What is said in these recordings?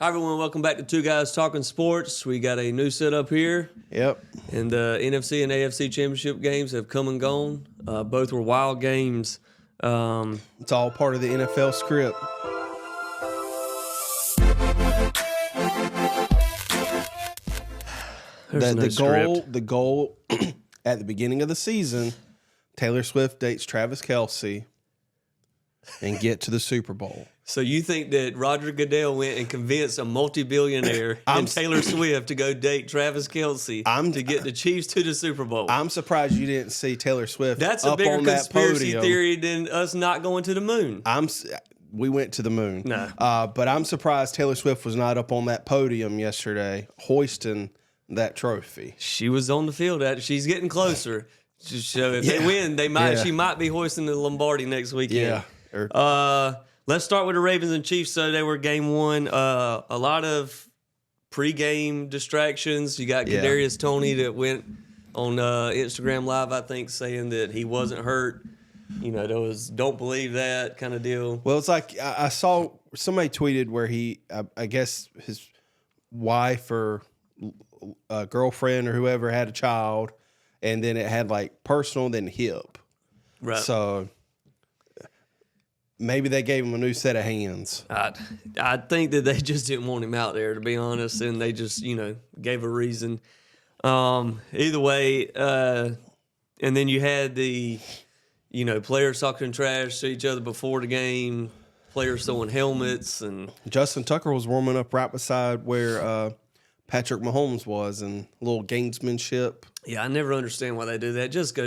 Hi, everyone. Welcome back to Two Guys Talking Sports. We got a new setup here. Yep. And the NFC and AFC championship games have come and gone. Both were wild games. It's all part of the NFL script. The goal at the beginning of the season, Taylor Swift dates Travis Kelce and get to the Super Bowl. So you think that Roger Goodell went and convinced a multi-billionaire and Taylor Swift to go date Travis Kelce to get the Chiefs to the Super Bowl? I'm surprised you didn't see Taylor Swift That's a up bigger on that conspiracy podium. theory than us not going to the moon. We went to the moon. No. But I'm surprised Taylor Swift was not up on that podium yesterday hoisting that trophy. She was on the field. She's getting closer. So if they win, she might be hoisting the Lombardi next weekend. Yeah. Let's start with the Ravens and Chiefs. So they were game one. A lot of pregame distractions. You got Kadarius Toney that went on Instagram Live, I think, saying that he wasn't hurt. You know, there was don't believe that kind of deal. Well, it's like I saw somebody tweeted where I guess his wife or girlfriend or whoever had a child, and then it had like personal, then hip. Right. So maybe they gave him a new set of hands. I think that they just didn't want him out there, to be honest, and they just, gave a reason. Either way, and then you had the, players talking trash to each other before the game, players throwing helmets. And Justin Tucker was warming up right beside where Patrick Mahomes was, and a little gamesmanship. Yeah, I never understand why they do that. Just go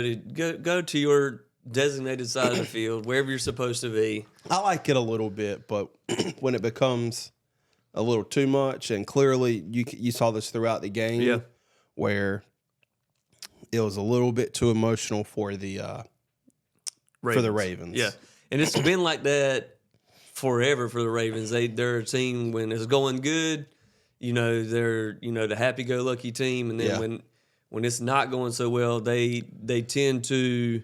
to your designated side of the field, wherever you're supposed to be. I like it a little bit, but when it becomes a little too much, and clearly you saw this throughout the game, where it was a little bit too emotional for the Ravens. Yeah, and it's been like that forever for the Ravens. They're a team when it's going good, they're the happy-go-lucky team, and then when it's not going so well, they tend to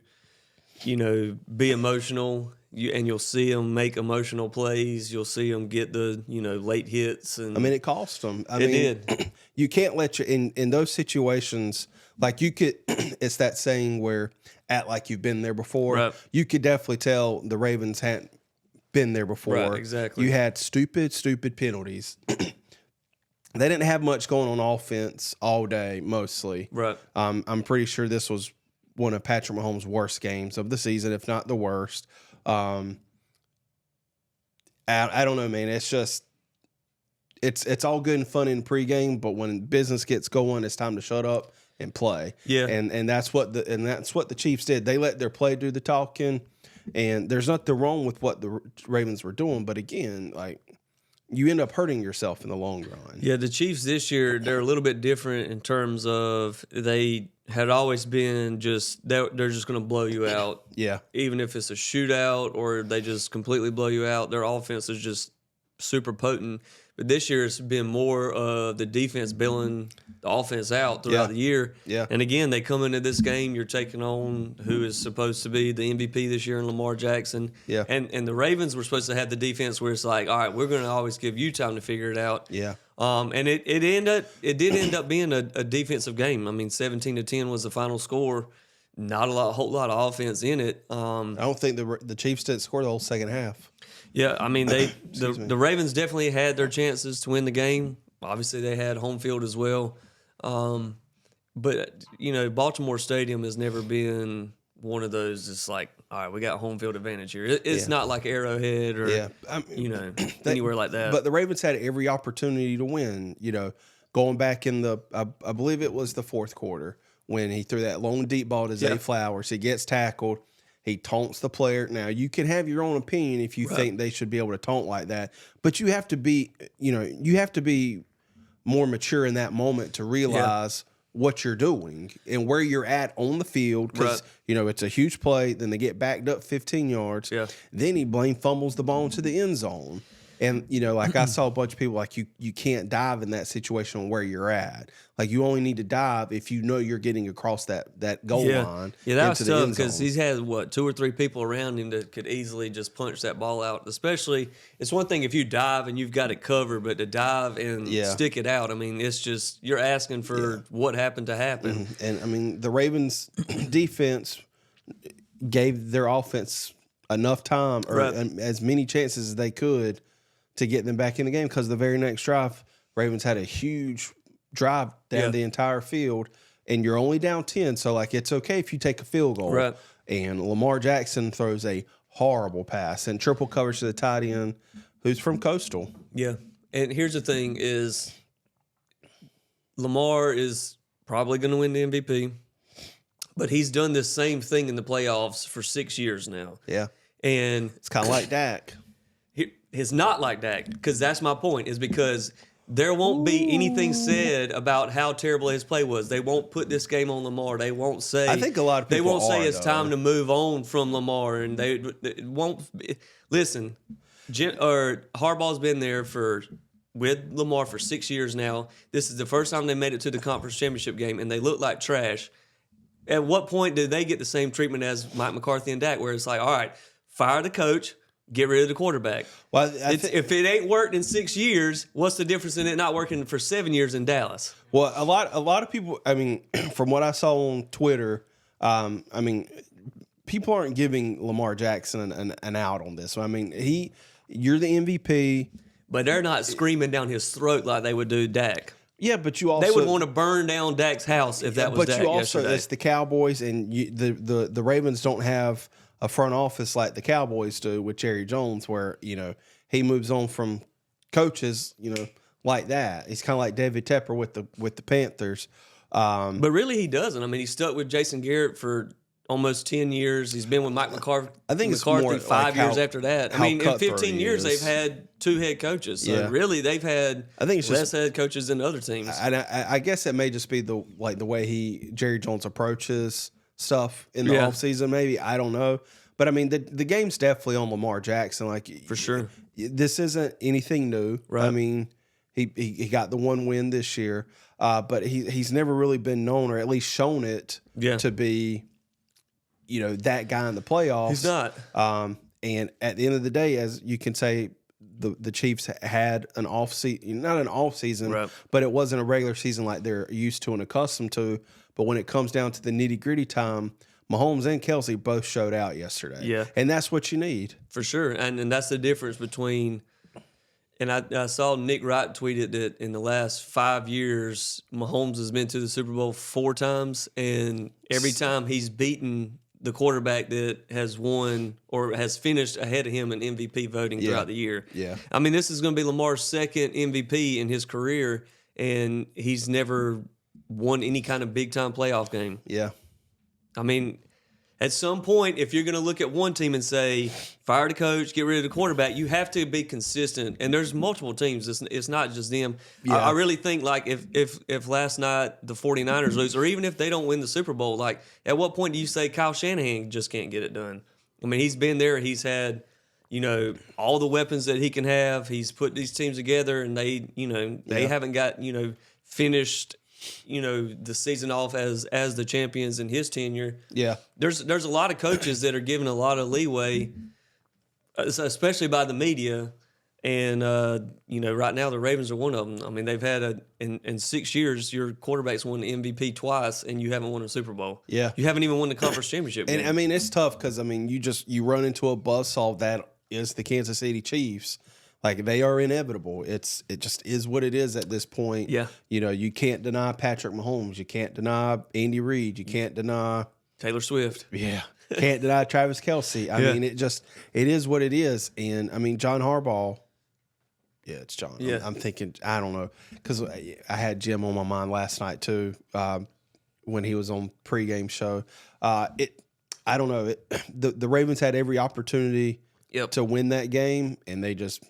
be emotional, and you'll see them make emotional plays. You'll see them get the, late hits. And it cost them. It did. You can't let in those situations, like you could, it's that saying where act like you've been there before. Right. You could definitely tell the Ravens hadn't been there before. Right, exactly. You had stupid penalties. They didn't have much going on offense all day, mostly. Right. I'm pretty sure this was one of Patrick Mahomes' worst games of the season, if not the worst. I don't know, man. It's just it's all good and fun in pregame, but when business gets going, it's time to shut up and play. Yeah, and that's what the Chiefs did. They let their play do the talking, and there's nothing wrong with what the Ravens were doing. But again, like, you end up hurting yourself in the long run. Yeah, the Chiefs this year, they're a little bit different in terms of they had always been they're just going to blow you out. Yeah. Even if it's a shootout or they just completely blow you out, their offense is just super potent. But this year it's been more of the defense bailing the offense out throughout the year. Yeah. And again, they come into this game, you're taking on who is supposed to be the MVP this year in Lamar Jackson. Yeah. And the Ravens were supposed to have the defense where it's like, all right, we're going to always give you time to figure it out. Yeah. And it did end up being a defensive game. I mean, 17-10 was the final score. Not a whole lot of offense in it. I don't think the Chiefs didn't score the whole second half. Yeah, I mean the Ravens definitely had their chances to win the game. Obviously, they had home field as well. But Baltimore Stadium has never been one of those. It's like, all right, we got home field advantage here. It's not like Arrowhead or anywhere like that. But the Ravens had every opportunity to win. Going back in I believe it was the fourth quarter when he threw that long deep ball to Zay Flowers. He gets tackled. He taunts the player. Now, you can have your own opinion if you think they should be able to taunt like that, but you have to be, more mature in that moment to realize what you're doing and where you're at on the field, because it's a huge play. Then they get backed up 15 yards. Yeah. Then he fumbles the ball into the end zone. And, you know, like I saw a bunch of people like you can't dive in that situation where you're at. Like you only need to dive if you know you're getting across that goal line. Yeah, that was tough because he's had, 2 or 3 people around him that could easily just punch that ball out. Especially, it's one thing if you dive and you've got it covered, but to dive and stick it out, I mean, it's just, you're asking for what happened to happen. Mm-hmm. And, I mean, the Ravens defense gave their offense enough time or as many chances as they could to get them back in the game, because the very next drive, Ravens had a huge drive down the entire field, and you're only down 10, so like it's okay if you take a field goal. Right. And Lamar Jackson throws a horrible pass and triple coverage to the tight end, who's from Coastal. Yeah, and here's the thing: is Lamar is probably going to win the MVP, but he's done this same thing in the playoffs for 6 years now. Yeah, and it's kind of like Dak. It's not like that, because that's my point, is because there won't be anything said about how terrible his play was. They won't put this game on Lamar. They won't say. I think a lot of people They won't say it's time to move on from Lamar, and they won't listen. Harbaugh's been there with Lamar for 6 years now. This is the first time they made it to the conference championship game, and they look like trash. At what point did they get the same treatment as Mike McCarthy and Dak, where it's like, all right, fire the coach, get rid of the quarterback? Well, if it ain't worked in 6 years, what's the difference in it not working for 7 years in Dallas? Well, a lot of people, I mean, from what I saw on Twitter, I mean, people aren't giving Lamar Jackson an out on this. I mean, you're the MVP. But they're not screaming down his throat like they would do Dak. Yeah, but you also... They would want to burn down Dak's house if that was Dak yesterday. It's the Cowboys, and the Ravens don't have a front office like the Cowboys do with Jerry Jones, where, you know, he moves on from coaches, you know, like that. He's kind of like David Tepper with the Panthers. But really he doesn't. I mean, he's stuck with Jason Garrett for almost 10 years. He's been with Mike McCarthy. I think it's more 5 years like after that. I mean, in 15 years, they've had 2 head coaches. So really, they've had less head coaches than other teams. I guess it may just be the way Jerry Jones approaches stuff in the offseason, maybe. I don't know. But, I mean, the game's definitely on Lamar Jackson. Like, for sure. This isn't anything new. Right. I mean, he got the one win this year. But he's never really been known, or at least shown it, to be, you know, that guy in the playoffs. He's not. And at the end of the day, as you can say, the Chiefs had an off season, not an off season, but it wasn't a regular season like they're used to and accustomed to. But when it comes down to the nitty gritty time, Mahomes and Kelce both showed out yesterday. Yeah. And that's what you need. For sure. And that's the difference between, and I saw Nick Wright tweeted that in the last 5 years, Mahomes has been to the Super Bowl 4 times, and every time he's beaten the quarterback that has won or has finished ahead of him in MVP voting throughout the year. Yeah. I mean, this is going to be Lamar's second MVP in his career, and he's never won any kind of big-time playoff game. Yeah. I mean, at some point, if you're going to look at one team and say, fire the coach, get rid of the quarterback, you have to be consistent. And there's multiple teams. It's not just them. Yeah. I really think, like, if last night the 49ers lose, or even if they don't win the Super Bowl, like, at what point do you say Kyle Shanahan just can't get it done? I mean, he's been there. He's had, you know, all the weapons that he can have. He's put these teams together, and they haven't got, you know, finished, you know, the season off as the champions in his tenure. Yeah. There's a lot of coaches that are given a lot of leeway, especially by the media. And, you know, right now the Ravens are one of them. I mean, they've had in 6 years, your quarterback's won the MVP twice, and you haven't won a Super Bowl. Yeah. You haven't even won the conference championship game. And, I mean, it's tough because, I mean, you run into a buzzsaw that is the Kansas City Chiefs. Like, they are inevitable. It just is what it is at this point. Yeah. You know, you can't deny Patrick Mahomes. You can't deny Andy Reid. You can't deny Taylor Swift. Yeah. Can't deny Travis Kelce. I mean, it is what it is. And, I mean, John Harbaugh. Yeah, it's John. Yeah. I'm thinking, I don't know. Because I had Jim on my mind last night, too, when he was on pregame show. I don't know. The Ravens had every opportunity to win that game, and they just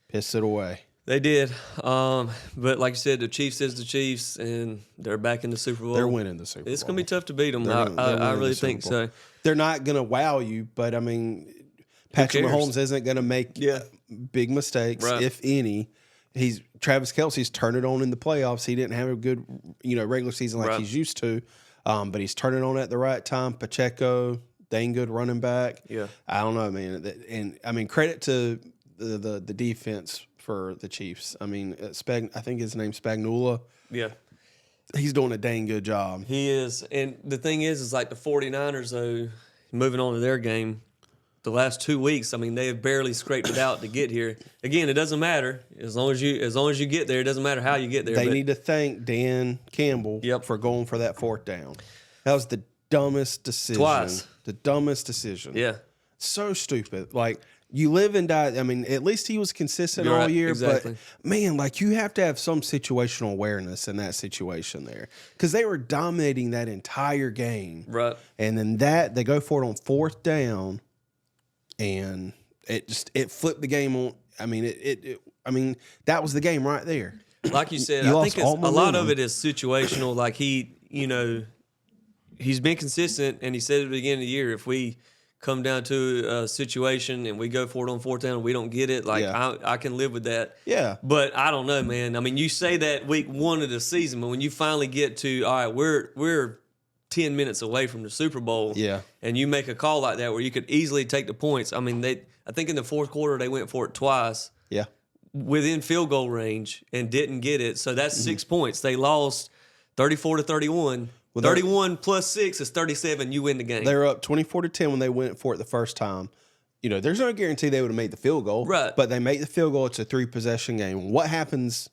pissed it away. They did. But like you said, the Chiefs is the Chiefs, and they're back in the Super Bowl. They're winning the Super Bowl. It's going to be tough to beat them. I really think so. They're not going to wow you, but, I mean, Patrick Mahomes isn't going to make big mistakes, if any. Travis Kelce's turned it on in the playoffs. He didn't have a good, regular season like he's used to, but he's turning on at the right time. Pacheco, dang good running back. Yeah, I don't know, man. And I mean, credit to the defense for the Chiefs. I mean, I think his name's Spagnuolo. Yeah. He's doing a dang good job. He is. And the thing is like the 49ers, though, moving on to their game, the last 2 weeks, I mean, they have barely scraped it out to get here. Again, it doesn't matter. As long as you get there, it doesn't matter how you get there. They need to thank Dan Campbell for going for that fourth down. That was the dumbest decision. Twice. The dumbest decision. Yeah. So stupid. Like, you live and die. I mean, at least he was consistent all year. Exactly. But, man, like, you have to have some situational awareness in that situation there. Because they were dominating that entire game. Right. And then they go for it on fourth down, and it flipped the game on. I mean, that was the game right there. Like you said, I think a lot of it is situational. Like he's been consistent, and he said at the beginning of the year, if we come down to a situation and we go for it on fourth down and we don't get it, I can live with that. Yeah. But I don't know, man. I mean, you say that week 1 of the season, but when you finally get to, all right, we're 10 minutes away from the Super Bowl. Yeah. And you make a call like that where you could easily take the points. I mean, I think in the fourth quarter they went for it twice. Yeah. Within field goal range and didn't get it. So that's 6 points. They lost 34-31. Well, 31 plus 6 is 37. You win the game. They were up 24-10 when they went for it the first time. There's no guarantee they would have made the field goal. Right. But they make the field goal. It's a 3-possession game. What happens,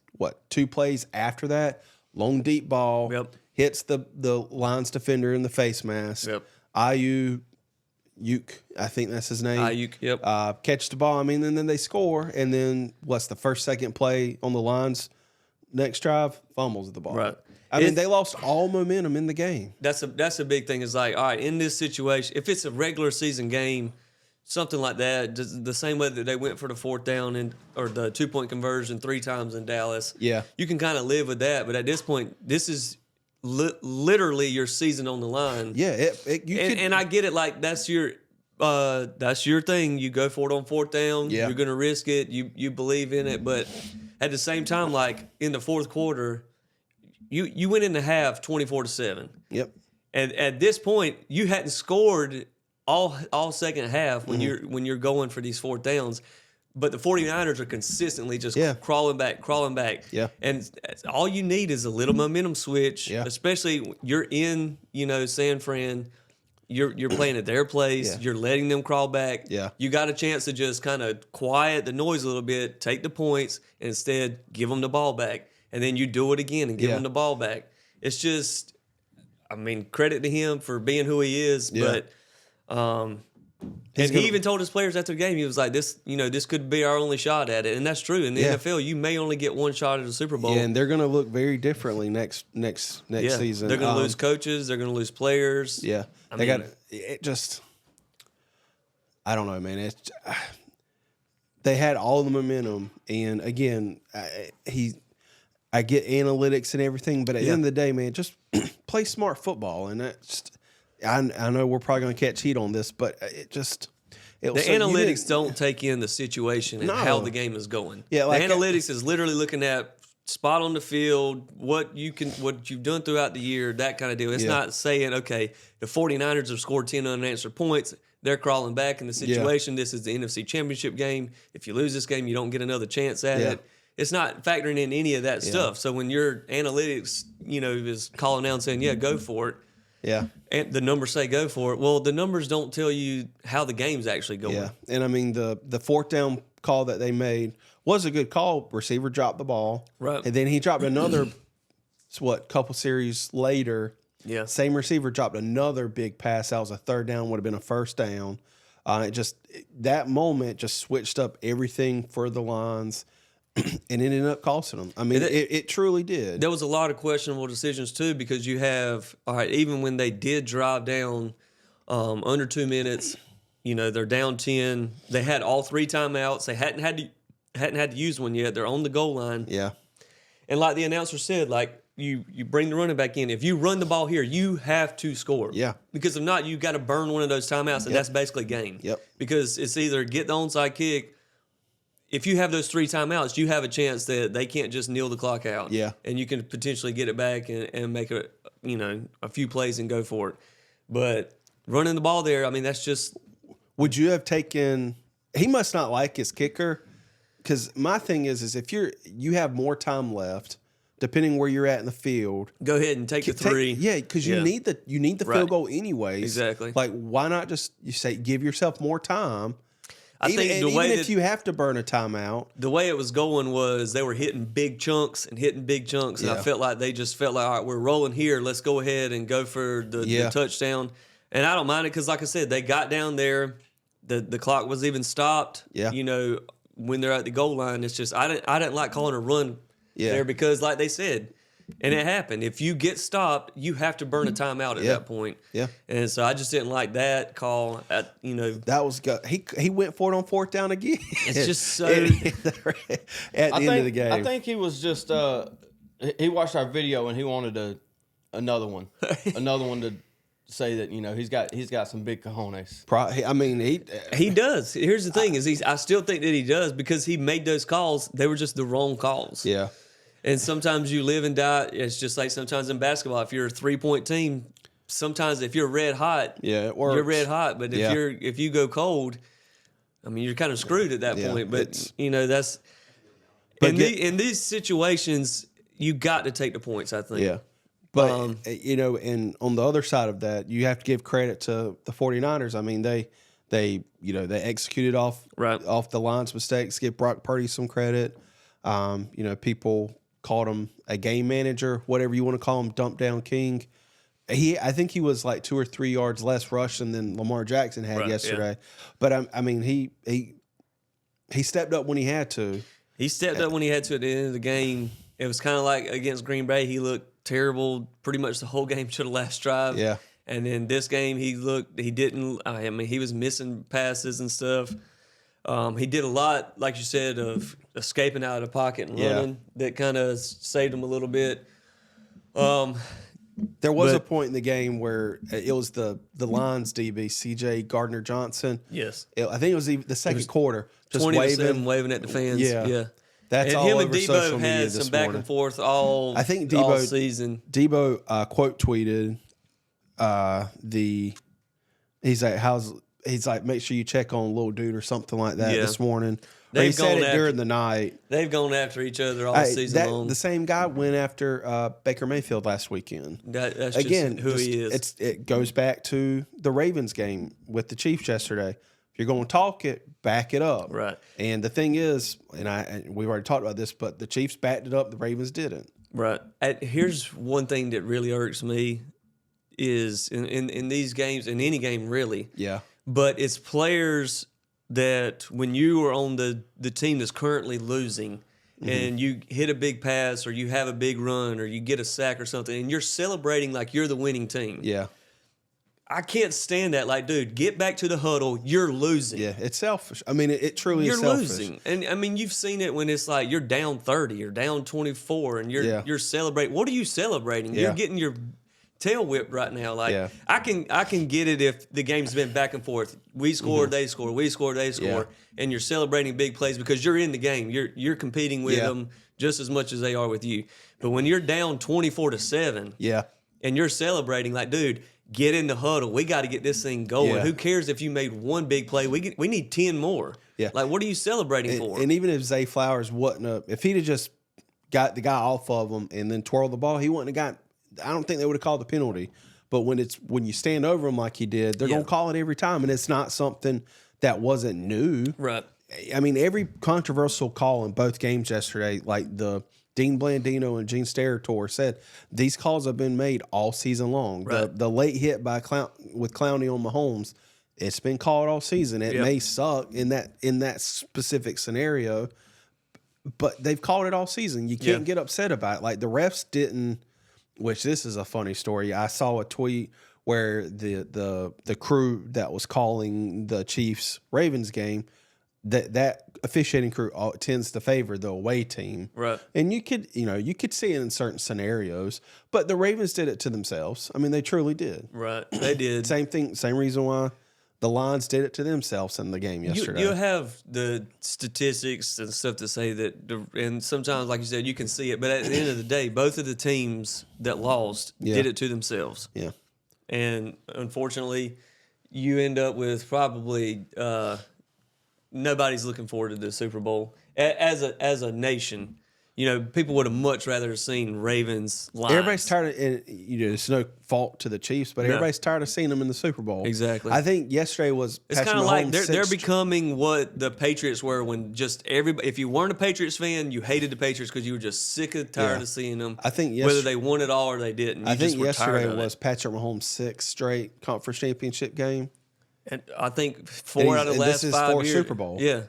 2 plays after that? Long, deep ball. Yep. Hits the Lions defender in the face mask. Yep. Ayuk, I think that's his name. Ayuk, yep. Catch the ball. I mean, and then they score. And then what's the first, second play on the Lions? Next drive, fumbles the ball. Right. I mean, they lost all momentum in the game. That's a big thing. It's like, all right, in this situation, if it's a regular season game, something like that, the same way that they went for the fourth down or the 2-point conversion 3 times in Dallas, you can kind of live with that. But at this point, this is literally your season on the line. Yeah, and I get it. Like that's your thing. You go for it on fourth down. Yeah. You're gonna risk it. You believe in it, but at the same time, like in the fourth quarter, you went in the half 24-7. Yep. And at this point, you hadn't scored all second half when you're going for these fourth downs. But the 49ers are consistently just crawling back. Yeah. And all you need is a little momentum switch, especially you're in, San Fran. You're playing at their place. You're letting them crawl back. Yeah. You got a chance to just kind of quiet the noise a little bit, take the points, and instead give them the ball back. And then you do it again and give them the ball back. It's just, I mean, credit to him for being who he is, but he even told his players after the game, he was like, "This could be our only shot at it," and that's true. In the NFL, you may only get one shot at the Super Bowl. Yeah, and they're going to look very differently next season. They're going to lose coaches. They're going to lose players. Yeah, I don't know, man. They had all the momentum, and again, I get analytics and everything, but at the end of the day, man, just play smart football, and that's. I know we're probably going to catch heat on this, but the analytics don't take in the situation and how the game is going. Yeah, the analytics is literally looking at spot on the field, what you've done throughout the year, that kind of deal. It's not saying, okay, the 49ers have scored 10 unanswered points. They're crawling back in the situation. This is the NFC Championship game. If you lose this game, you don't get another chance at it. It's not factoring in any of that stuff. So when your analytics, is calling out and saying, go for it. Yeah. And the numbers say go for it. Well, the numbers don't tell you how the game's actually going. Yeah. And I mean, the fourth down call that they made was a good call. Receiver dropped the ball. Right. And then he dropped another, couple series later. Yeah. Same receiver dropped another big pass. That was a third down, would have been a first down. That moment just switched up everything for the Lions. And it ended up costing them. I mean, it truly did. There was a lot of questionable decisions, too, because you have, all right, even when they did drive down under 2 minutes, they're down 10. They had all 3 timeouts. They hadn't had to use one yet. They're on the goal line. Yeah. And like the announcer said, like, you bring the running back in. If you run the ball here, you have to score. Yeah. Because if not, you got to burn one of those timeouts, and that's basically game. Yep. Because it's either get the onside kick. If you have those 3 timeouts, you have a chance that they can't just kneel the clock out. Yeah. And you can potentially get it back and make a few plays and go for it. But running the ball there, I mean, that's just. Would you have taken? He must not like his kicker, because my thing is if you have more time left, depending where you're at in the field, go ahead and take the 3. Because you need the field goal anyways. Exactly. Like, why not just give yourself more time? Even if you have to burn a timeout, the way it was going was they were hitting big chunks, and I felt like they just felt like, all right, we're rolling here. Let's go ahead and go for the touchdown. And I don't mind it because, like I said, they got down there. The clock was even stopped. Yeah. When they're at the goal line, it's just I didn't like calling a run there because, like they said, and it happened. If you get stopped, you have to burn a timeout at that point. Yeah. And so I just didn't like that call. That was good. He went for it on 4th down again. It's just so at the end of the game. I think he was just he watched our video and he wanted another one to say that he's got some big cojones. I mean he does. Here's the thing: I still think that he does because he made those calls. They were just the wrong calls. Yeah. And sometimes you live and die. It's just like sometimes in basketball, if you're a 3-point team, sometimes if you're red hot, it works. You're red hot. But if you go cold, I mean, you're kind of screwed at that point. But that's. In these situations, you got to take the points. I think. Yeah. But and on the other side of that, you have to give credit to the 49ers. I mean, they executed off the line's mistakes. Give Brock Purdy some credit. People called him a game manager, whatever you want to call him, dump down king. I think he was like 2 or 3 yards less rushing than Lamar Jackson had yesterday. Yeah. But I mean, he stepped up when he had to. He stepped up when he had to at the end of the game. It was kind of like against Green Bay. He looked terrible pretty much the whole game to the last drive. Yeah. And then this game, he was missing passes and stuff. He did a lot, like you said, of escaping out of the pocket and running. That kind of saved him a little bit. There was a point in the game where it was the Lions DB, CJ Gardner-Johnson. Yes. I think it was the second quarter. Just waving at the fans. Yeah. That's all over social media had this some back morning. And forth all season. Debo quote tweeted he's like, make sure you check on little dude or something like that this morning. He said it during the night. They've gone after each other all season long. The same guy went after Baker Mayfield last weekend. That's again just who he is. It goes back to the Ravens game with the Chiefs yesterday. If you're going to talk it, back it up. Right. And the thing is, and we've already talked about this, but the Chiefs backed it up. The Ravens didn't. Right. Here's one thing that really irks me is in these games, in any game really. Yeah. But it's players that when you are on the team that's currently losing and you hit a big pass or you have a big run or you get a sack or something and you're celebrating like you're the winning team. Yeah. I can't stand that. Like, dude, get back to the huddle. You're losing. Yeah, it's selfish. I mean, it truly is selfish. You're losing. And, I mean, you've seen it when it's like you're down 30 or down 24 and you're celebrating. What are you celebrating? Yeah. You're getting your tail whipped right now. Like, I can get it if the game's been back and forth. We scored, they score. We scored, they score. And you're celebrating big plays because you're in the game. You're competing with them just as much as they are with you. But when you're down 24-7 and you're celebrating, like, dude, get in the huddle. We got to get this thing going. Who cares if you made one big play? We need 10 more. Yeah. Like, what are you celebrating for? And even if Zay Flowers wasn't if he'd have just got the guy off of him and then twirled the ball, he wouldn't have got. I don't think they would have called the penalty. But when you stand over him like he did, they're going to call it every time, and it's not something that wasn't new. Right. I mean, every controversial call in both games yesterday, like the Dean Blandino and Gene Steratore said, these calls have been made all season long. Right. The late hit with Clowney on Mahomes, it's been called all season. It may suck in that specific scenario, but they've called it all season. You can't get upset about it. Like the refs didn't. Which this is a funny story. I saw a tweet where the crew that was calling the Chiefs Ravens game, that officiating crew tends to favor the away team. Right. And you could see it in certain scenarios, but the Ravens did it to themselves. I mean, they truly did. Right. They did. Same thing, same reason why the Lions did it to themselves in the game yesterday. You have the statistics and stuff to say that, and sometimes, like you said, you can see it, but at the end of the day, both of the teams that lost did it to themselves. Yeah. And unfortunately, you end up with probably nobody's looking forward to the Super Bowl as a nation. You know, people would have much rather seen Ravens Lions. Everybody's tired of, and it's no fault to the Chiefs, but everybody's tired of seeing them in the Super Bowl. Exactly. I think yesterday was It's kind of like they're becoming what the Patriots were when just everybody. If you weren't a Patriots fan, you hated the Patriots because you were just sick and tired of seeing them. I think whether they won it all or they didn't. I think yesterday was Patrick Mahomes' 6th straight conference championship game, and I think 4 out of the last 5 years. Super Bowl. Yeah.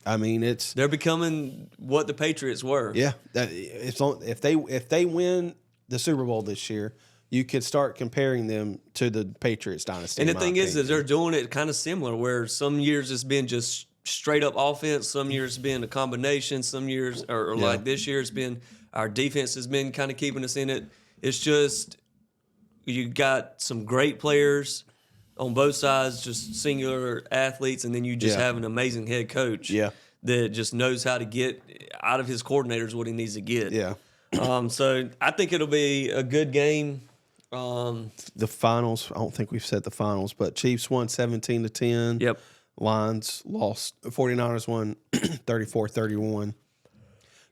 I mean, they're becoming what the Patriots were. Yeah, if they win the Super Bowl this year, you could start comparing them to the Patriots dynasty. And the thing is that they're doing it kind of similar, where some years it's been just straight up offense, some years it's been a combination, some years or like this year it's been our defense has been kind of keeping us in it. It's just you got some great players on both sides, just singular athletes, and then you just have an amazing head coach that just knows how to get out of his coordinators what he needs to get. Yeah. So I think it'll be a good game. The finals, I don't think we've said the finals, but Chiefs won 17-10. Yep. Lions lost. 49ers won 34-31.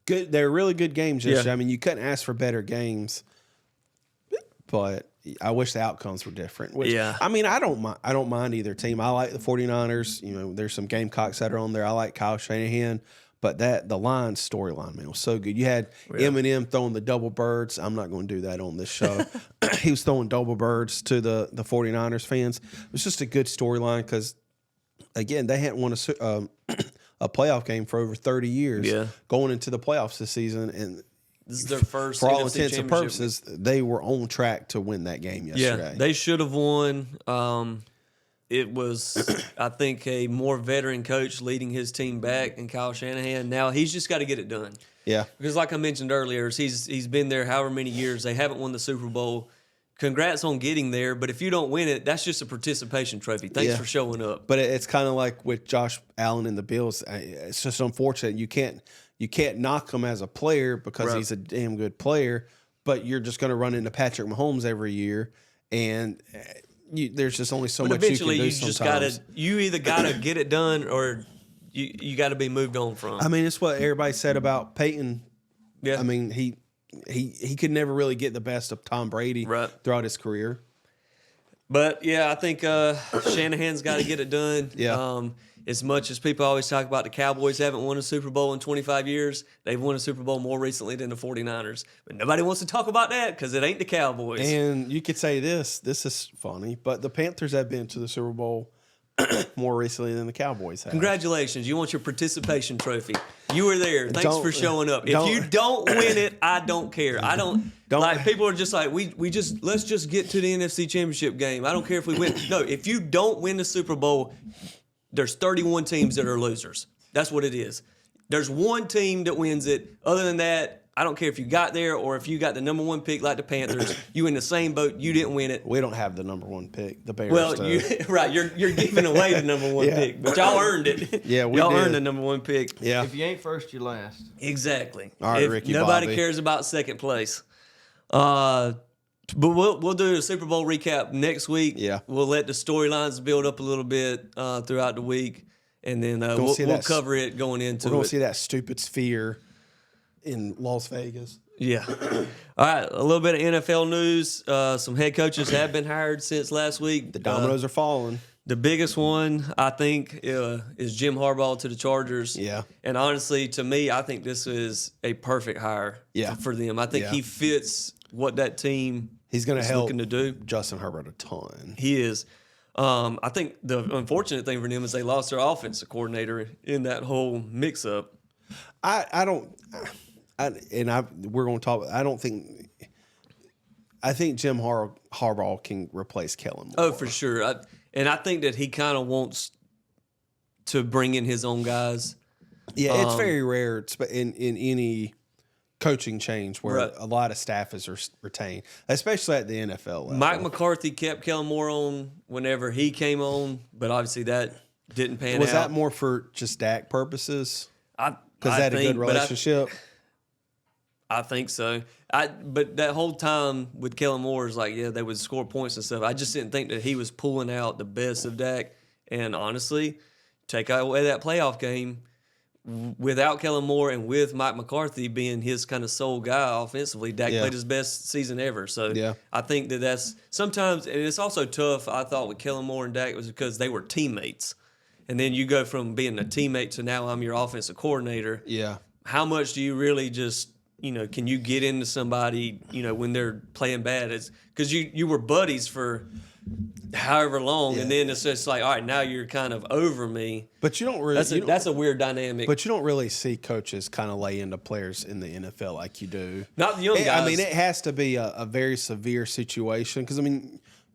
Good. They're really good games yesterday. I mean, you couldn't ask for better games, but I wish the outcomes were different. I mean, I don't mind either team. I like the 49ers. You know, there's some Gamecocks that are on there. I like Kyle Shanahan. But the Lions storyline, man, was so good. You had Eminem throwing the double birds. I'm not going to do that on this show. He was throwing double birds to the 49ers fans. It was just a good storyline because, again, they hadn't won a playoff game for over 30 years going into the playoffs this season. And this is their first. For all intents and purposes, they were on track to win that game yesterday. Yeah, they should have won. It was, I think, a more veteran coach leading his team back in Kyle Shanahan. Now he's just got to get it done. Yeah, because like I mentioned earlier, he's been there however many years. They haven't won the Super Bowl. Congrats on getting there, but if you don't win it, that's just a participation trophy. Thanks for showing up. But it's kind of like with Josh Allen and the Bills. It's just unfortunate you can't knock him as a player because he's a damn good player. But you're just going to run into Patrick Mahomes every year, and there's just only so much you can do sometimes. You either got to get it done or you got to be moved on from. I mean, it's what everybody said about Peyton. Yeah. I mean, he could never really get the best of Tom Brady throughout his career. But, yeah, I think Shanahan's got to get it done. Yeah. As much as people always talk about the Cowboys haven't won a Super Bowl in 25 years, they've won a Super Bowl more recently than the 49ers. But nobody wants to talk about that because it ain't the Cowboys. And you could say this is funny, but the Panthers have been to the Super Bowl more recently than the Cowboys have. Congratulations. You want your participation trophy. You were there. Thanks for showing up. If you don't win it, I don't care. I don't like people are just like, let's just get to the NFC Championship game. I don't care if we win. No, if you don't win the Super Bowl, there's 31 teams that are losers. That's what it is. There's one team that wins it. Other than that, I don't care if you got there or if you got the number one pick like the Panthers. You in the same boat. You didn't win it. We don't have the number one pick. The Bears. Well, you're giving away the number one pick, but y'all earned it. Yeah, y'all earned the number one pick. Yeah. If you ain't first, you're last. Exactly. All right, Ricky. Nobody Bobby. cares about second place. But we'll do a Super Bowl recap next week. Yeah. We'll let the storylines build up a little bit throughout the week, and then we'll cover it going into it. We're going to see that stupid sphere in Las Vegas. Yeah. All right, a little bit of NFL news. Some head coaches have been hired since last week. The dominoes are falling. The biggest one, I think, is Jim Harbaugh to the Chargers. Yeah. And honestly, to me, I think this is a perfect hire for them. I think he fits what that team He's going to help looking to do. Justin Herbert a ton. He is. I think the unfortunate thing for them is they lost their offensive coordinator in that whole mix-up. We're going to talk. I think Jim Harbaugh can replace Kellen Moore. Oh, for sure. I think that he kind of wants to bring in his own guys. Yeah, it's very rare in any coaching change where Right. a lot of staff is retained, especially at the NFL level. Mike McCarthy kept Kellen Moore on whenever he came on, but obviously that didn't pan out. Was that more for just Dak purposes? Because they had a good relationship? I think so. But that whole time with Kellen Moore is like, yeah, they would score points and stuff. I just didn't think that he was pulling out the best of Dak. And honestly, take away that playoff game, without Kellen Moore and with Mike McCarthy being his kind of sole guy offensively, Dak played his best season ever. So I think that's sometimes, and it's also tough, I thought, with Kellen Moore and Dak was because they were teammates. And then you go from being a teammate to now I'm your offensive coordinator. Yeah. How much do you really just, can you get into somebody, when they're playing bad? It's because you were buddies for however long, and then it's just like, all right, now you're kind of over me. But you don't really. That's a weird dynamic. But you don't really see coaches kind of lay into players in the NFL like you do. Not the young guys. I mean, it has to be a very severe situation because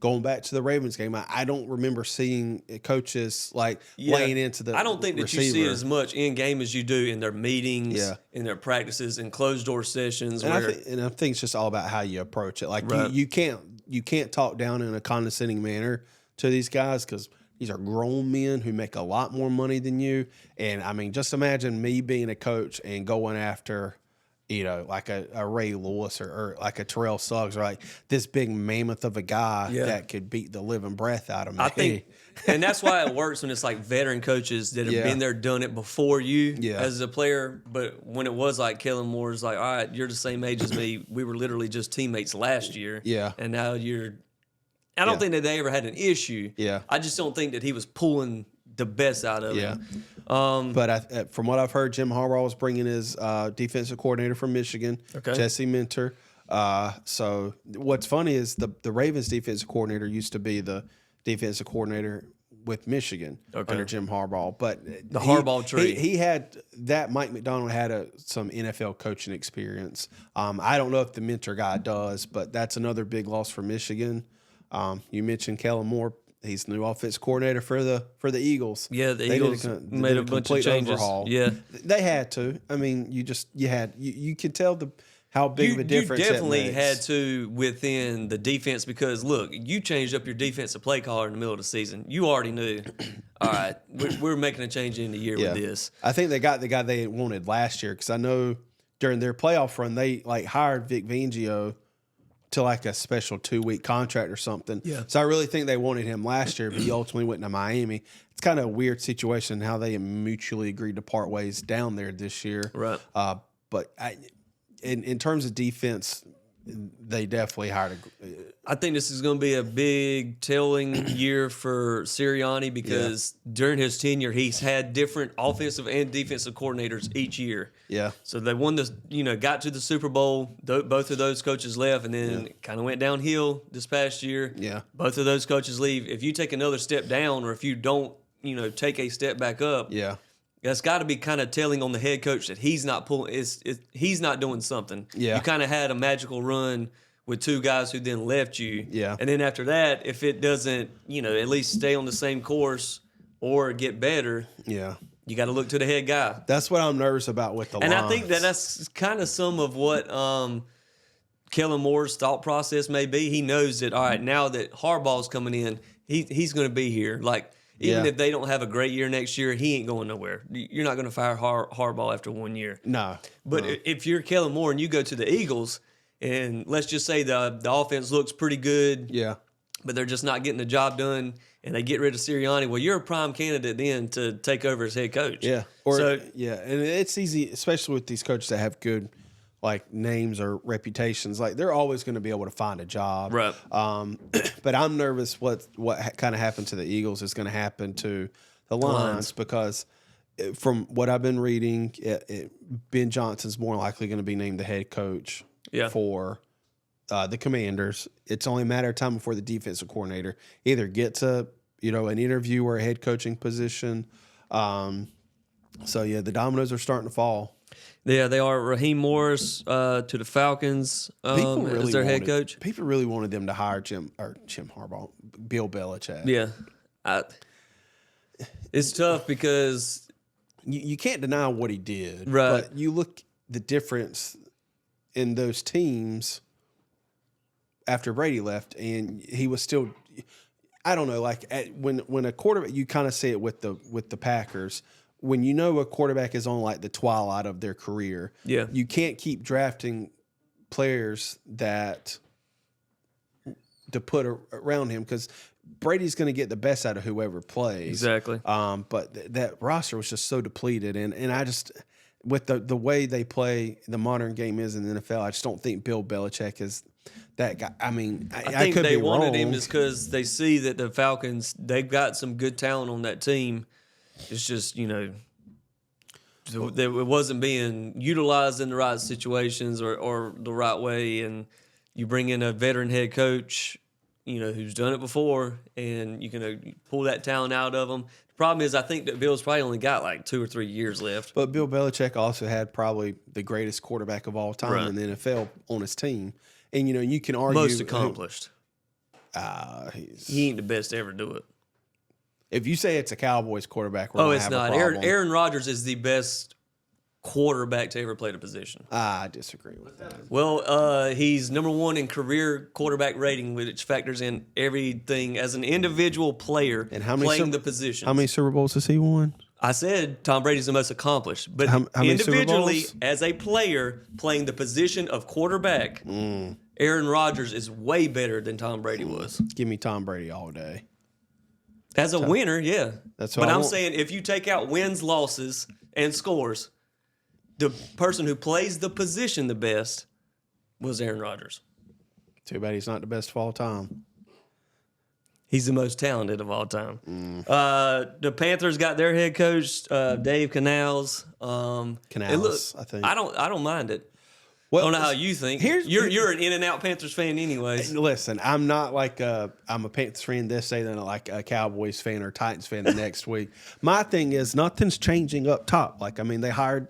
going back to the Ravens game, I don't remember seeing coaches laying into the. I don't think that receiver. you see it as much in game as you do in their meetings, in their practices, in closed door sessions. And I think it's just all about how you approach it. Like right. you can't talk down in a condescending manner to these guys because these are grown men who make a lot more money than you. And just imagine me being a coach and going after, like a Ray Lewis or like a Terrell Suggs or like this big mammoth of a guy that could beat the living breath out of me. I think, and that's why it works when it's like veteran coaches that have been there, done it before you as a player. But when it was like Kellen Moore's like, all right, you're the same age as me. We were literally just teammates last year. Yeah. And now I don't think that they ever had an issue. Yeah. I just don't think that he was pulling the best out of him. But from what I've heard, Jim Harbaugh was bringing his defensive coordinator from Michigan, Jesse Minter. So what's funny is the Ravens defensive coordinator used to be the defensive coordinator with Michigan under Jim Harbaugh. But the Harbaugh tree. He had that. Mike McDonald had some NFL coaching experience. I don't know if the Minter guy does, but that's another big loss for Michigan. You mentioned Kellen Moore. He's the new offensive coordinator for the Eagles. Yeah, the Eagles made a bunch of changes. Overhaul. Yeah, they had to. You could tell how big of a difference. You definitely had to within the defense because look, you changed up your defensive play caller in the middle of the season. You already knew. All right, we're making a change in the year with this. I think they got the guy they wanted last year because I know during their playoff run they hired Vic Fangio to like a special 2-week contract or something. Yeah. So I really think they wanted him last year, but he ultimately went to Miami. It's kind of a weird situation how they mutually agreed to part ways down there this year. Right. But in terms of defense, they definitely hired I think this is going to be a big telling year for Sirianni because during his tenure, he's had different offensive and defensive coordinators each year. Yeah. So they won this, got to the Super Bowl. Both of those coaches left, and then it kind of went downhill this past year. Yeah. Both of those coaches leave. If you take another step down, or if you don't, take a step back up. Yeah. That's got to be kind of telling on the head coach that he's not pulling. He's not doing something. Yeah. You kind of had a magical run with two guys who then left you. Yeah. And then after that, if it doesn't, at least stay on the same course or get better. Yeah. You got to look to the head guy. That's what I'm nervous about with the lines. And I think that's kind of some of what Kellen Moore's thought process may be. He knows that, all right, now that Harbaugh's coming in, he's going to be here. Like, even if they don't have a great year next year, he ain't going nowhere. You're not going to fire Harbaugh after 1 year. No. But if you're Kellen Moore and you go to the Eagles, and let's just say the offense looks pretty good, but they're just not getting the job done, and they get rid of Sirianni, well, you're a prime candidate then to take over as head coach. Yeah. And it's easy, especially with these coaches that have good names or reputations, they're always going to be able to find a job. Right. But I'm nervous what kind of happened to the Eagles is going to happen to the Lions because from what I've been reading, Ben Johnson's more likely going to be named the head coach for the Commanders. It's only a matter of time before the defensive coordinator either gets an interview or a head coaching position. The dominoes are starting to fall. Yeah, they are. Raheem Morris to the Falcons as their head coach. People really wanted them to hire Jim Harbaugh, Bill Belichick. Yeah, It's tough because you can't deny what he did. Right. But you look the difference in those teams after Brady left, and he was still. I don't know, like when a quarterback, you kind of see it with the Packers. When you know a quarterback is on like the twilight of their career, you can't keep drafting players to put around him because Brady's going to get the best out of whoever plays. Exactly. But that roster was just so depleted, and I just with the way they play the modern game is in the NFL, I just don't think Bill Belichick is that guy. I mean, I think could they be wanted wrong. him just because they see that the Falcons, they've got some good talent on that team. It's just, it wasn't being utilized in the right situations or the right way. And you bring in a veteran head coach, who's done it before, and you can pull that talent out of them. The problem is I think that Bill's probably only got like 2 or 3 years left. But Bill Belichick also had probably the greatest quarterback of all time in the NFL on his team. And, you can argue. Most accomplished. He ain't the best to ever do it. If you say it's a Cowboys quarterback, it's not. Aaron Rodgers is the best quarterback to ever play the position. I disagree with that. Well, he's number 1 in career quarterback rating, which factors in everything as an individual player and how many playing the position. How many Super Bowls has he won? I said Tom Brady's the most accomplished, but how individually, as a player playing the position of quarterback, Aaron Rodgers is way better than Tom Brady was. Give me Tom Brady all day. As a winner, yeah. That's what I'm saying if you take out wins, losses, and scores, the person who plays the position the best was Aaron Rodgers. Too bad he's not the best of all time. He's the most talented of all time. The Panthers got their head coach, Dave Canales. I think. I don't mind it. Well, I don't know how you think. You're an in-and-out Panthers fan anyways. Listen, I'm not like I'm a Panthers fan this day, then like a Cowboys fan or Titans fan the next week. My thing is nothing's changing up top. They hired,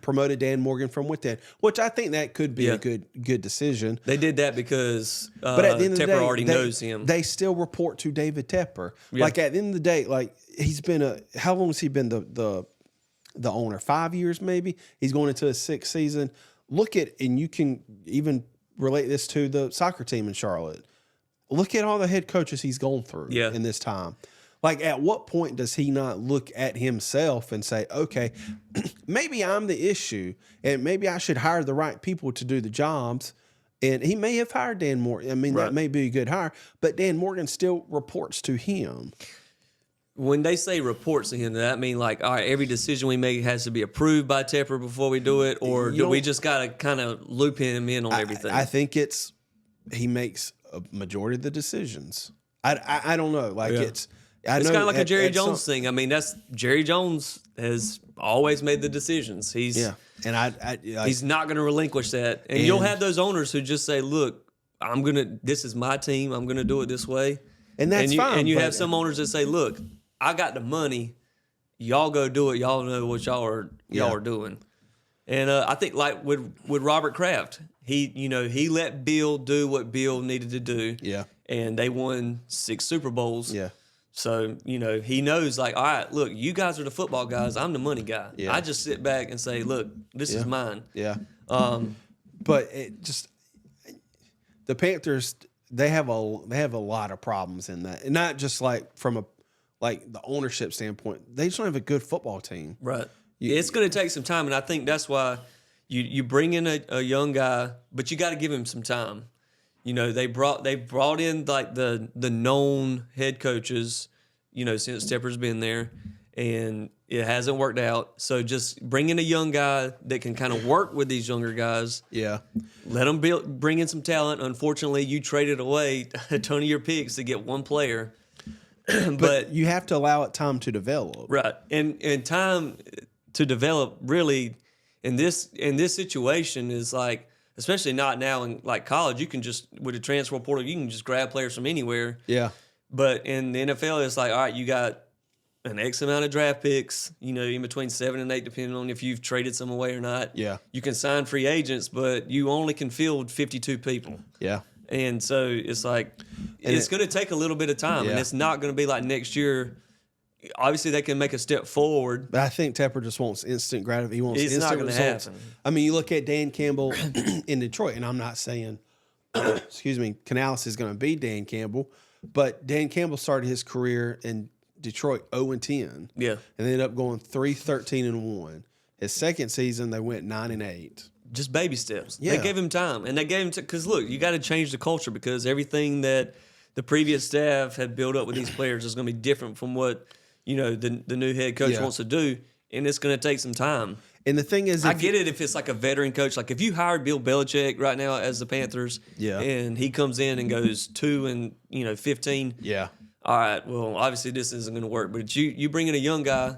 promoted Dan Morgan from within, which I think that could be a good decision. They did that because but at the end of the day, already knows him. They still report to David Tepper. Yeah. Like at the end of the day, like he's been how long has he been the owner? 5 years maybe. He's going into his 6th season. Look at, and you can even relate this to the soccer team in Charlotte. Look at all the head coaches he's gone through in this time. Like, at what point does he not look at himself and say, okay, maybe I'm the issue, and maybe I should hire the right people to do the jobs? And he may have hired Dan Morgan. That may be a good hire, but Dan Morgan still reports to him. When they say reports to him, does that mean like, all right, every decision we make has to be approved by Tepper before we do it? Or do we just got to kind of loop him in on everything? I think he makes a majority of the decisions. I don't know. It's kind of like a Jerry Jones thing. That's Jerry Jones has always made the decisions. He's not going to relinquish that. And you'll have those owners who just say, look, this is my team. I'm going to do it this way. And that's fine. And you have some owners that say, look, I got the money. Y'all go do it. Y'all know what y'all are doing. And I think like with Robert Kraft, he let Bill do what Bill needed to do. Yeah. And they won 6 Super Bowls. Yeah. So, he knows like, all right, look, you guys are the football guys. I'm the money guy. Yeah. I just sit back and say, look, this is mine. Yeah. But it just the Panthers, they have a lot of problems in that. And not just like from the ownership standpoint. They just don't have a good football team. Right. It's going to take some time, and I think that's why you bring in a young guy, but you got to give him some time. They brought in like the known head coaches, since Tepper's been there, and it hasn't worked out. So just bring in a young guy that can kind of work with these younger guys. Yeah. Let them bring in some talent. Unfortunately, you traded away a ton of your picks to get one player. but you have to allow it time to develop. Right. And time to develop really in this situation is like, especially not now in like college, you can just, with the transfer portal, you can just grab players from anywhere. Yeah. But in the NFL, it's like, all right, you got an X amount of draft picks, in between 7 and 8, depending on if you've traded some away or not. Yeah. You can sign free agents, but you only can field 52 people. Yeah. And so it's like, it's going to take a little bit of time, and it's not going to be like next year. obviously they can make a step forward. But I think Tepper just wants instant gratification. He wants instant not going to results. happen. I mean, you look at Dan Campbell in Detroit, and I'm not saying, excuse me, Canales is going to be Dan Campbell, but Dan Campbell started his career in Detroit 0-10. Yeah. And they ended up going 3-13-1. His second season, they went 9-8. Just baby steps. Yeah. They gave him time, and they gave him because look, you got to change the culture because everything that the previous staff had built up with these players is going to be different from what the new head coach wants to do, and it's going to take some time. And the thing is, I get it if it's like a veteran coach, like if you hired Bill Belichick right now as the Panthers, and he comes in and goes 2-15, all right, well, obviously this isn't going to work. But you bring in a young guy,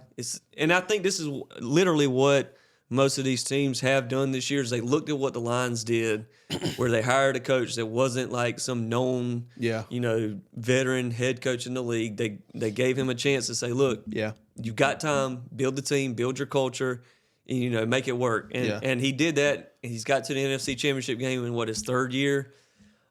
and I think this is literally what most of these teams have done this year is they looked at what the Lions did, where they hired a coach that wasn't like some known, veteran head coach in the league. They gave him a chance to say, look, you've got time, build the team, build your culture, and, make it work. And he did that. He's got to the NFC Championship game in his third year.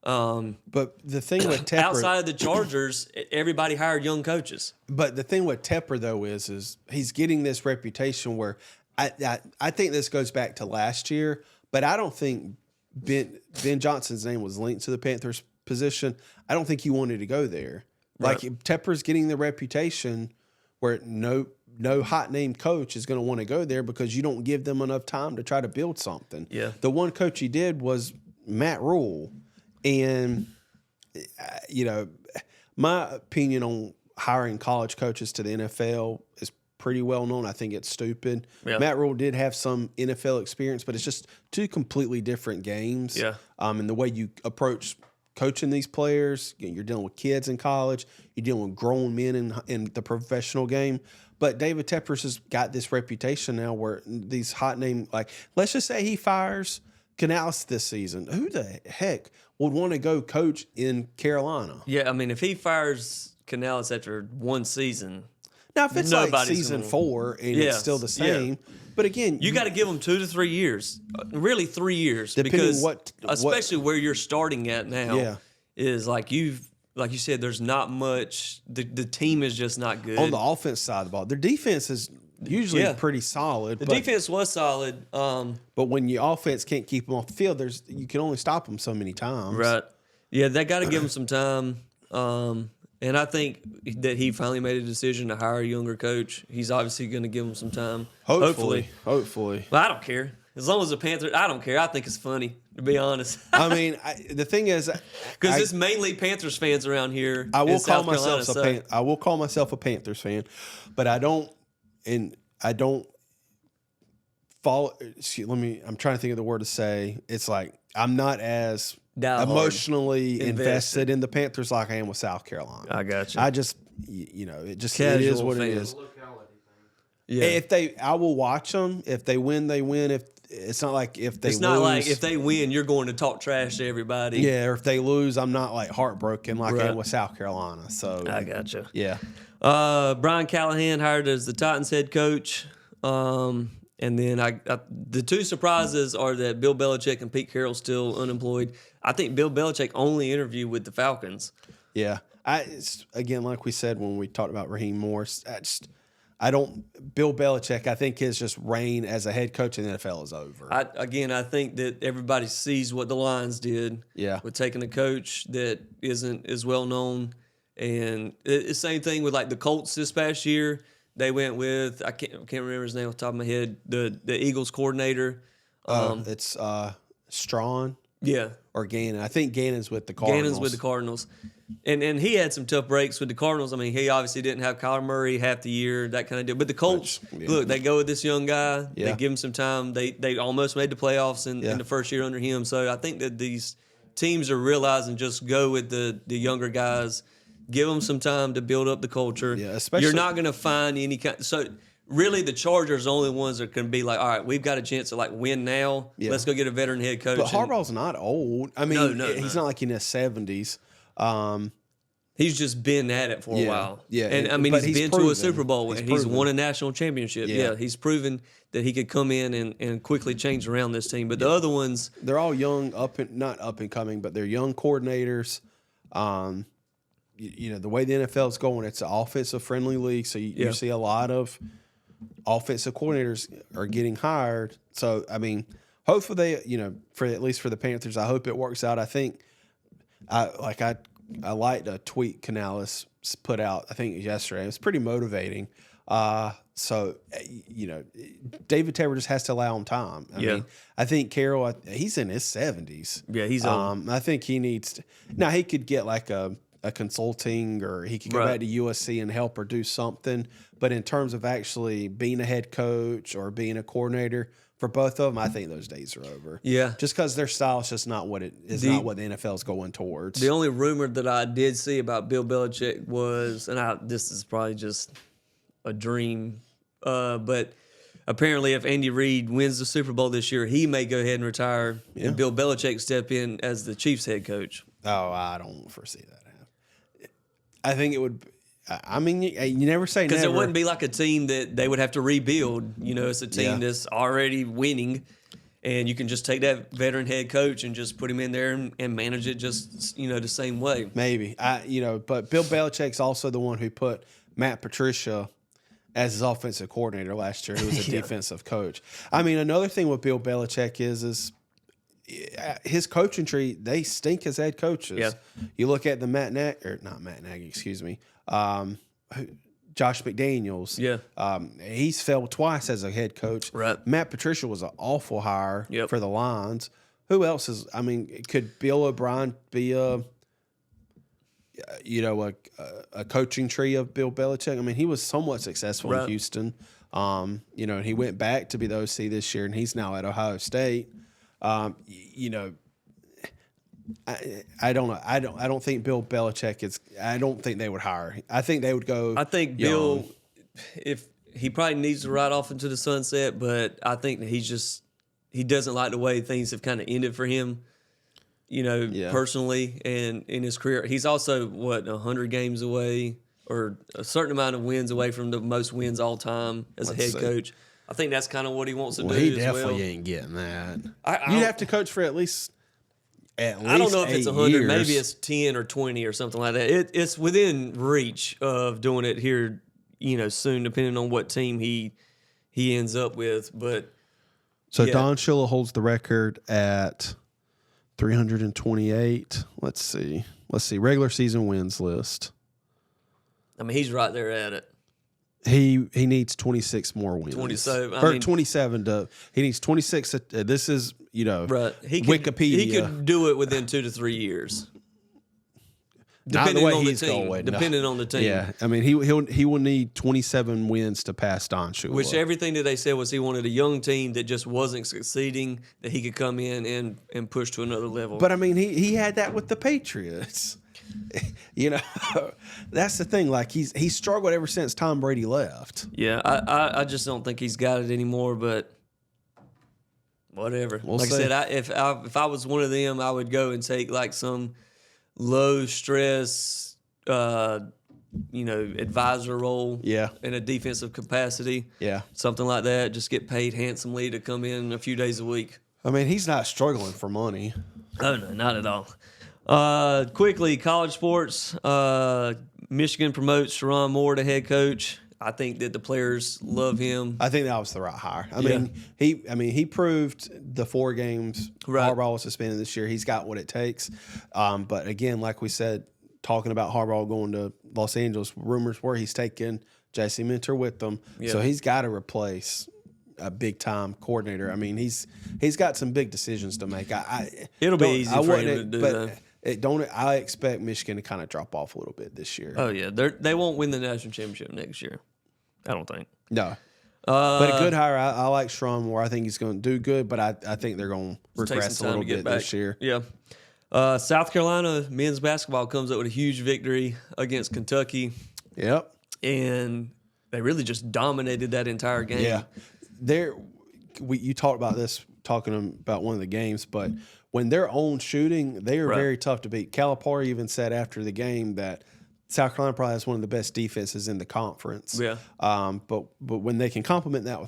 But the thing with Tepper, outside of the Chargers, everybody hired young coaches. But the thing with Tepper though is he's getting this reputation where I think this goes back to last year, but I don't think Ben Johnson's name was linked to the Panthers position. I don't think he wanted to go there. Right. Like Tepper's getting the reputation where no hot name coach is going to want to go there because you don't give them enough time to try to build something. Yeah. The one coach he did was Matt Rule. And, my opinion on hiring college coaches to the NFL is pretty well known. I think it's stupid. Yeah. Matt Rule did have some NFL experience, but it's just two completely different games. Yeah. And the way you approach coaching these players, you're dealing with kids in college, you're dealing with grown men in the professional game. But David Tepper's has got this reputation now where these hot name, like, let's just say he fires Canales this season. Who the heck would want to go coach in Carolina? Yeah, I mean, if he fires Canales after one season, now if it's like season 4 and it's still the same, but again, you got to give them 2 to 3 years, really 3 years, depending because especially where you're starting at now is like you said, there's not much. The team is just not good on the offense side of the ball. Their defense is usually pretty solid. The defense was solid, but when your offense can't keep them off the field, you can only stop them so many times. Right? Yeah, they got to give them some time. And I think that he finally made a decision to hire a younger coach. He's obviously going to give him some time. Hopefully. Well, I don't care. As long as the Panthers, I don't care. I think it's funny, to be honest. I mean, the thing is, because it's mainly Panthers fans around here. I will call myself a Panthers fan, but I don't follow. I'm trying to think of the word to say. It's like I'm not as emotionally invested in the Panthers like I am with South Carolina. I got you. I just, it just it is what it is. Yeah. I will watch them. If they win, they win. If it's not like if they lose, if they win, you're going to talk trash to everybody. Yeah, or if they lose, I'm not like heartbroken like I am with South Carolina. So I got you. Yeah. Brian Callahan hired as the Titans head coach. And then the two surprises are that Bill Belichick and Pete Carroll's still unemployed. I think Bill Belichick only interviewed with the Falcons. Yeah. Again, like we said when we talked about Raheem Morris, Bill Belichick, I think his just reign as a head coach in the NFL is over. I think that everybody sees what the Lions did with taking a coach that isn't as well known. And it's the same thing with like the Colts this past year. They went with I can't remember his name off the top of my head. The Eagles coordinator. It's Strawn. Yeah. Or Gannon. I think Gannon's with the Cardinals. Gannon's with the Cardinals. And he had some tough breaks with the Cardinals. I mean, he obviously didn't have Kyler Murray half the year, that kind of deal. But the Colts, look, they go with this young guy. Yeah. They give him some time. They almost made the playoffs in the first year under him. So I think that these teams are realizing just go with the younger guys. Give them some time to build up the culture. Yeah, especially you're not going to find any kind. So really, the Chargers are the only ones that can be like, all right, we've got a chance to like win now. Yeah. Let's go get a veteran head coach. But Harbaugh's not old. I mean, he's not like in his 70s. He's just been at it for a while. Yeah, and I mean, he's been to a Super Bowl and he's won a national championship. Yeah, he's proven that he could come in and quickly change around this team. But the other ones, they're all young, not up and coming, but they're young coordinators. the way the NFL is going, it's an offensive friendly league. So you see a lot of offensive coordinators are getting hired. So, I mean, hopefully they, for at least for the Panthers, I hope it works out. I think I liked a tweet Canales put out, I think yesterday. It was pretty motivating. So, David Tepper just has to allow him time. I mean, I think Carroll, he's in his 70s. Yeah, he's old. I think he needs to. Now, he could get like a consulting, or he could go back to USC and help or do something. But in terms of actually being a head coach or being a coordinator, for both of them, I think those days are over. Yeah. Just because their style is just not what not what the NFL is going towards. The only rumor that I did see about Bill Belichick was, and this is probably just a dream, but apparently if Andy Reid wins the Super Bowl this year, he may go ahead and retire and Bill Belichick step in as the Chiefs head coach. Oh, I don't foresee that happen. I think it would. I mean, you never say never. Because it wouldn't be like a team that they would have to rebuild. It's a team that's already winning, and you can just take that veteran head coach and just put him in there and manage it just, the same way. Maybe. But Bill Belichick's also the one who put Matt Patricia as his offensive coordinator last year, who was a defensive coach. I mean, another thing with Bill Belichick is his coaching tree, they stink as head coaches. Yeah. You look at the Josh McDaniels. Yeah. He's failed twice as a head coach. Right. Matt Patricia was an awful hire for the Lions. Who else is? I mean, could Bill O'Brien be a coaching tree of Bill Belichick? I mean, he was somewhat successful in Houston. And he went back to be the OC this year, and he's now at Ohio State. I don't know. I don't think Bill Belichick is. I don't think they would hire. I think they would go. I think Bill, if he probably needs to ride off into the sunset, but I think that he doesn't like the way things have kind of ended for him. Personally and in his career, he's also 100 games away or a certain amount of wins away from the most wins all time as a head coach. I think that's kind of what he wants to do. He definitely ain't getting that. You'd have to coach for at least. I don't know if it's 100, years. maybe it's 10 or 20 or something like that. It's within reach of doing it here, soon, depending on what team he ends up with. But Don Shula holds the record at 328. Let's see. Regular season wins list. I mean, he's right there at it. He needs 26 more wins. 27 to. He needs 26. This is Wikipedia. He could do it within 2 to 3 years. Depending on the team. Depending on the team. Yeah, I mean he will need 27 wins to pass Don Shula. Which everything that they said was he wanted a young team that just wasn't succeeding, that he could come in and push to another level. But I mean he had that with the Patriots. That's the thing. Like he struggled ever since Tom Brady left. Yeah, I just don't think he's got it anymore. But whatever. I said, if I was one of them, I would go and take like some low stress, advisor role. Yeah. In a defensive capacity. Yeah. Something like that. Just get paid handsomely to come in a few days a week. I mean, he's not struggling for money. Oh no, not at all. Quickly, college sports. Michigan promotes Sharon Moore to head coach. I think that the players love him. I think that was the right hire. He proved the 4 games Harbaugh was suspended this year. He's got what it takes. But again, like we said, talking about Harbaugh going to Los Angeles, rumors were he's taking J.C. Minter with them. Yeah. So he's got to replace a big time coordinator. I mean, he's got some big decisions to make. It'll be easy for him to do that. I expect Michigan to kind of drop off a little bit this year. Oh yeah, they won't win the national championship next year. I don't think. No. But a good hire. I like Sharon Moore. I think he's going to do good, but I think they're going to regress a little bit this year. Yeah. South Carolina men's basketball comes up with a huge victory against Kentucky. Yep. And they really just dominated that entire game. Yeah. You talked about this talking about one of the games, but when they're on shooting, they are very tough to beat. Calipari even said after the game that South Carolina probably has one of the best defenses in the conference. Yeah. But when they can complement that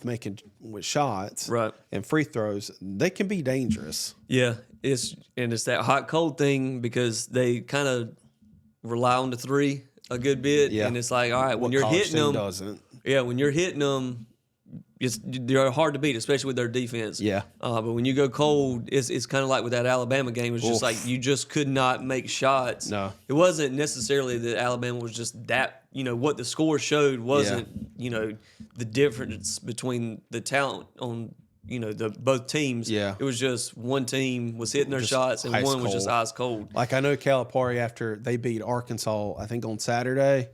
with shots and free throws, they can be dangerous. Yeah. It's that hot cold thing because they kind of rely on the three a good bit, and it's like, all right, when you're hitting them, when you're hitting them, they're hard to beat, especially with their defense. Yeah. But when you go cold, it's kind of like with that Alabama game. It's just like you just could not make shots. No. It wasn't necessarily that Alabama was just that, what the score showed wasn't, the difference between the talent on, both teams. Yeah. It was just one team was hitting their shots and one was just ice cold. Like I know Calipari after they beat Arkansas, I think on Saturday.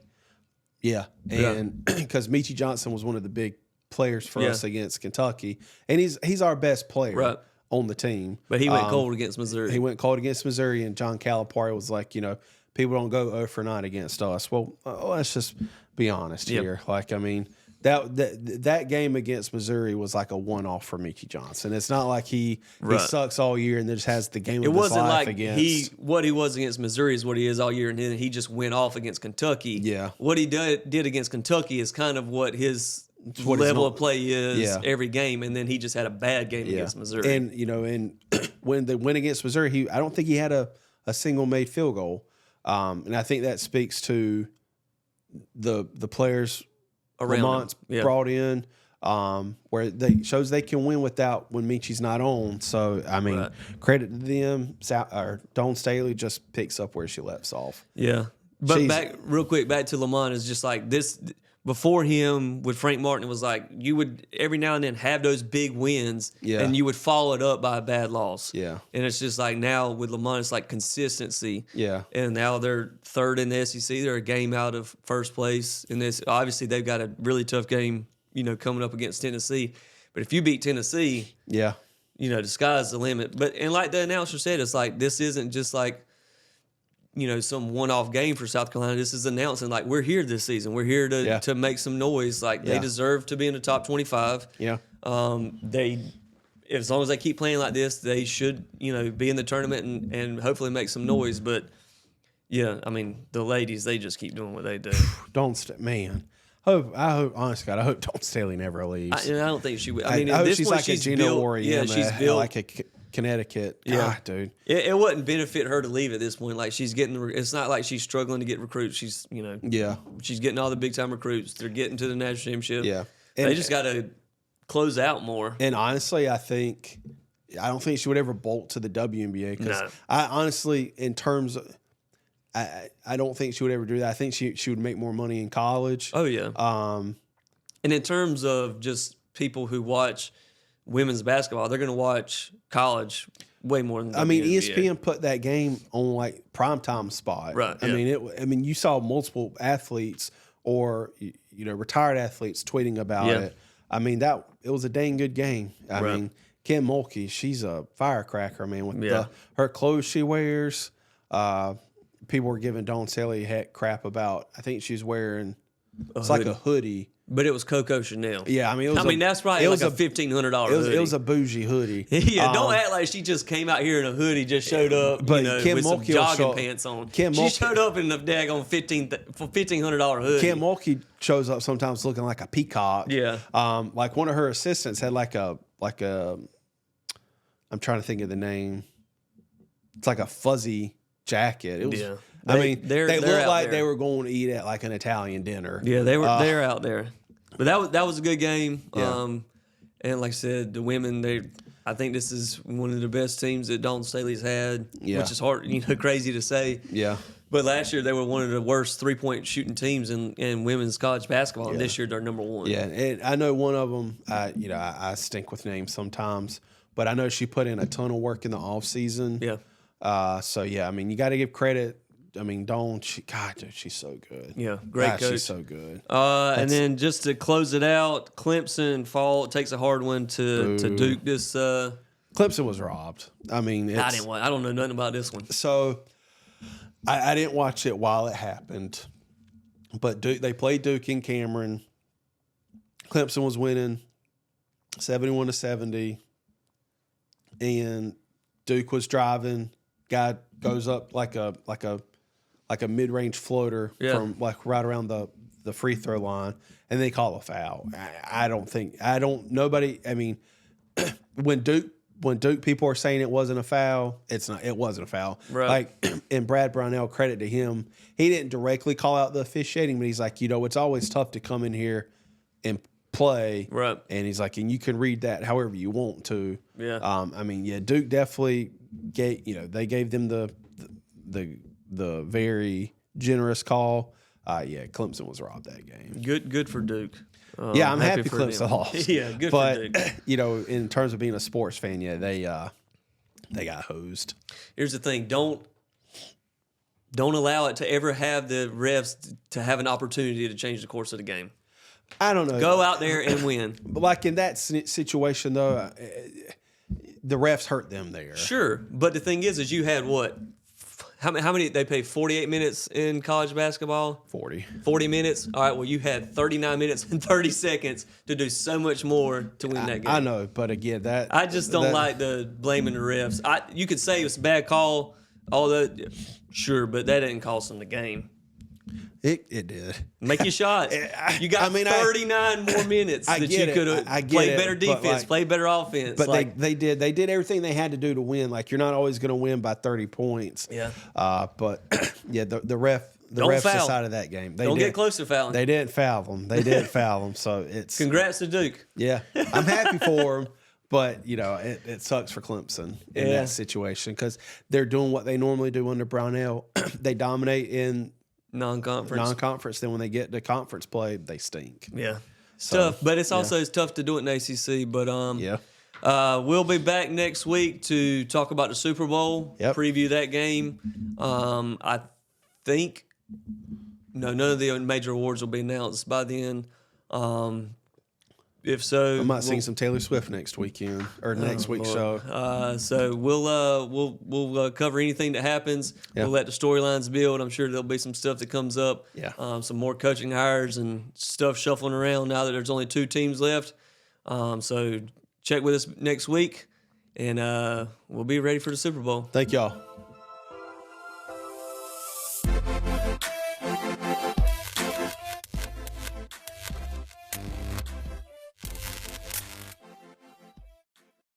Yeah. And because Michie Johnson was one of the big players for us against Kentucky, and he's our best player on the team. But he went cold against Missouri. He went cold against Missouri, and John Calipari was like, people don't go 0 for 9 against us. Well, let's just be honest here. Like, I mean, that game against Missouri was like a one-off for Michie Johnson. It's not like he sucks all year and just has the game of his life against. What he was against Missouri is what he is all year, and then he just went off against Kentucky. Yeah. What he did against Kentucky is kind of what his level of play is every game, and then he just had a bad game against Missouri. And and when they went against Missouri, I don't think he had a single made field goal, and I think that speaks to the players Lamont's brought in, where they shows they can win when Michie's not on. So I mean, credit to them. Dawn Staley just picks up where she left off. Yeah, but back to Lamont is just like this. Before him, with Frank Martin, it was like you would every now and then have those big wins, and you would follow it up by a bad loss. Yeah. And it's just like now with Lamont, it's like consistency. Yeah. And now they're third in the SEC. They're a game out of first place in this. Obviously, they've got a really tough game, coming up against Tennessee. But if you beat Tennessee, the sky's the limit. And like the announcer said, it's like this isn't just like some one-off game for South Carolina. This is announcing like we're here this season. We're here to make some noise. Like they deserve to be in the top 25. Yeah. They, as long as they keep playing like this, they should be in the tournament and hopefully make some noise. But I mean the ladies, they just keep doing what they do. Man. I hope, honest God, I hope Dawn Staley never leaves. I don't think she would. I mean, I at hope this she's point, like she's a Gina built. Warrior. Yeah, she's built like a Connecticut. Yeah, dude. It wouldn't benefit her to leave at this point. Like she's getting. It's not like she's struggling to get recruits. She's she's getting all the big time recruits. They're getting to the national championship. Yeah, they just got to close out more. And honestly, I don't think she would ever bolt to the WNBA because I honestly, in terms of, I don't think she would ever do that. I think she would make more money in college. Oh yeah. And in terms of just people who watch women's basketball, they're going to watch college way more than I mean, WNBA. ESPN put that game on like primetime spot. Right. I mean, you saw multiple athletes or retired athletes tweeting about it. I mean, it was a dang good game. I mean, Kim Mulkey, she's a firecracker, man. With her clothes she wears, people were giving Dawn Staley crap about. I think she's wearing like a hoodie. But it was Coco Chanel. Yeah, I mean, that's probably like a $1,500 hoodie. It was a bougie hoodie. Don't act like she just came out here in a hoodie, just showed up, but Kim with some Mulkey jogging pants on. She showed up in the daggone $1,500 hoodie. Kim Mulkey shows up sometimes looking like a peacock. Yeah. Like one of her assistants had like a I'm trying to think of the name. It's like a fuzzy jacket. It was. Yeah. I mean, they looked like they were going to eat at like an Italian dinner. Yeah, they're out there. But that was a good game. Yeah. And like I said, the women, I think this is one of the best teams that Dawn Staley's had, which is hard, crazy to say. Yeah. But last year they were one of the worst 3-point shooting teams in women's college basketball, and this year they're number one. Yeah, and I know one of them. I stink with names sometimes, but I know she put in a ton of work in the off season. Yeah. So yeah, I mean, you got to give credit. I mean, Dawn, dude, she's so good. Yeah, great coach. She's so good. And then just to close it out, Clemson takes a hard one to Duke. This Clemson was robbed. I mean, I don't know nothing about this one. So I didn't watch it while it happened, but they played Duke in Cameron. Clemson was winning 71-70, and Duke was driving. Guy goes up like a mid-range floater from like right around the free throw line, and they call a foul. I mean, when Duke when Duke people are saying it wasn't a foul, it's not. It wasn't a foul. Right. Like, and Brad Brownell, credit to him, he didn't directly call out the officiating, but he's like, it's always tough to come in here and play. Right. And he's like, and you can read that however you want to. Yeah. I mean, Duke definitely gave. They gave them the very generous call. Clemson was robbed that game. Good for Duke. I'm happy Clemson lost. Yeah, good but, for Duke. In terms of being a sports fan, they got hosed. Here's the thing: don't allow it to ever have the refs to have an opportunity to change the course of the game. I don't know. Go out there and win. But like in that situation, though, the refs hurt them there. Sure, but the thing is you had what? How many they pay 48 minutes in college basketball? 40 minutes. All right. Well, you had 39 minutes and 30 seconds to do so much more to win that game. I know, but again, I just don't like the blaming the refs. You could say it's a bad call, sure, but that didn't cost them the game. It did. Make your shot. You got 39 more minutes that you could have played better defense, played better offense. But they did everything they had to do to win. Like, you're not always going to win by 30 points. Yeah. But the refs decided that game. They don't get close to fouling. They didn't foul them. So it's congrats to Duke. Yeah, I'm happy for them. But, it sucks for Clemson in that situation because they're doing what they normally do under Brownell. They dominate in non-conference. Then when they get to conference play, they stink. Yeah, tough. But it's also tough to do it in ACC. But we'll be back next week to talk about the Super Bowl. Preview that game. I think none of the major awards will be announced by then. If so, I might sing some Taylor Swift next weekend or next week's show. So we'll cover anything that happens. We'll let the storylines build. I'm sure there'll be some stuff that comes up. Some more coaching hires and stuff shuffling around now that there's only 2 teams left. So check with us next week, and we'll be ready for the Super Bowl. Thank y'all.